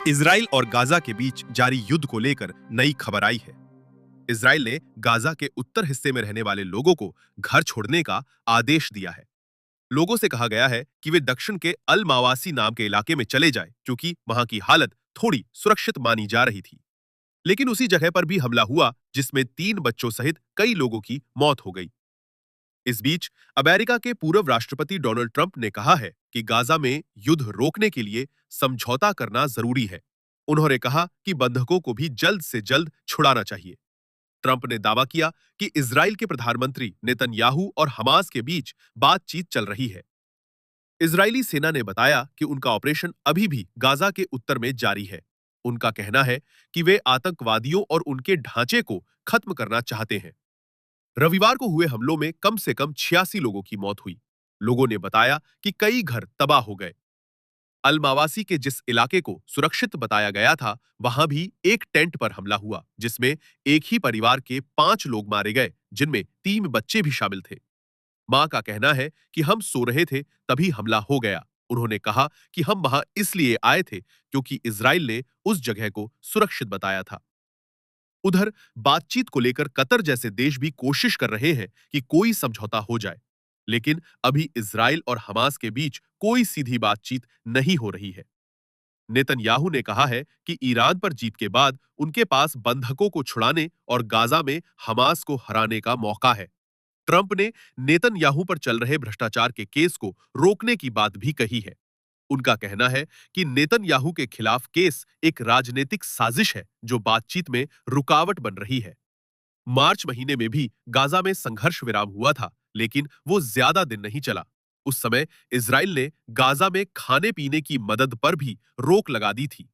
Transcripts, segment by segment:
Israel और Gaza के बीच जारी युद्ध को लेकर नई खबर आई है। इजराइल ने गाजा के उत्तर हिस्से में रहने वाले लोगों को घर छोड़ने का आदेश दिया है। लोगों से कहा गया है कि वे दक्षिण के अल मावासी नाम के इलाके में चले जाएं, क्योंकि वहां की हालत थोड़ी सुरक्षित मानी जा रही थी। लेकिन उसी जगह पर भी हमला हुआ, जिसमें 3 बच्चों सहित कई लोगों की मौत हो गई। इस बीच अमेरिका के पूर्व राष्ट्रपति डोनाल्ड ट्रंप ने कहा है कि गाजा में युद्ध रोकने के लिए समझौता करना जरूरी है। उन्होंने कहा कि बंधकों को भी जल्द से जल्द छुड़ाना चाहिए। ट्रंप ने दावा किया कि इजराइल के प्रधानमंत्री नेतन्याहू और हमास के बीच बातचीत चल रही है। इजरायली सेना ने बताया कि उनका ऑपरेशन अभी भी गाजा के उत्तर में जारी है। उनका कहना है कि वे आतंकवादियों और उनके ढांचे को खत्म करना चाहते हैं। रविवार को हुए हमलों में कम से कम 86 लोगों की मौत हुई। लोगों ने बताया कि कई घर तबाह हो गए। अलमावासी के जिस इलाके को सुरक्षित बताया गया था, वहां भी एक टेंट पर हमला हुआ, जिसमें एक ही परिवार के 5 लोग मारे गए, जिनमें 3 बच्चे भी शामिल थे। मां का कहना है कि हम सो रहे थे, तभी हमला हो गया। उन्होंने कहा कि हम वहां इसलिए आए थे क्योंकि इजराइल ने उस जगह को सुरक्षित बताया था। उधर बातचीत को लेकर कतर जैसे देश भी कोशिश कर रहे हैं कि कोई समझौता हो जाए, लेकिन अभी इजराइल और हमास के बीच कोई सीधी बातचीत नहीं हो रही है। नेतन्याहू ने कहा है कि ईरान पर जीत के बाद उनके पास बंधकों को छुड़ाने और गाजा में हमास को हराने का मौका है। ट्रंप ने नेतन्याहू पर चल रहे भ्रष्टाचार के केस को रोकने की बात भी कही है। उनका कहना है कि नेतन्याहू के खिलाफ केस एक राजनीतिक साजिश है, जो बातचीत में रुकावट बन रही है। मार्च महीने में भी गाजा में संघर्ष विराम हुआ था, लेकिन वो ज्यादा दिन नहीं चला। उस समय इजराइल ने गाजा में खाने पीने की मदद पर भी रोक लगा दी थी।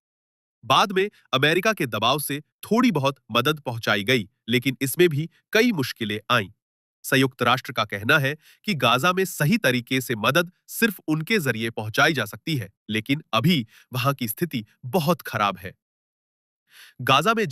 बाद में अमेरिका के दबाव से थोड़ी बहुत मदद पहुंचाई गई, लेकिन इसमें भी कई मुश्किलें आईं। संयुक्त राष्ट्र का कहना है कि गाजा में सही तरीके से मदद सिर्फ उनके जरिए पहुंचाई जा सकती है, लेकिन अभी वहां की स्थिति बहुत खराब है। गाजा में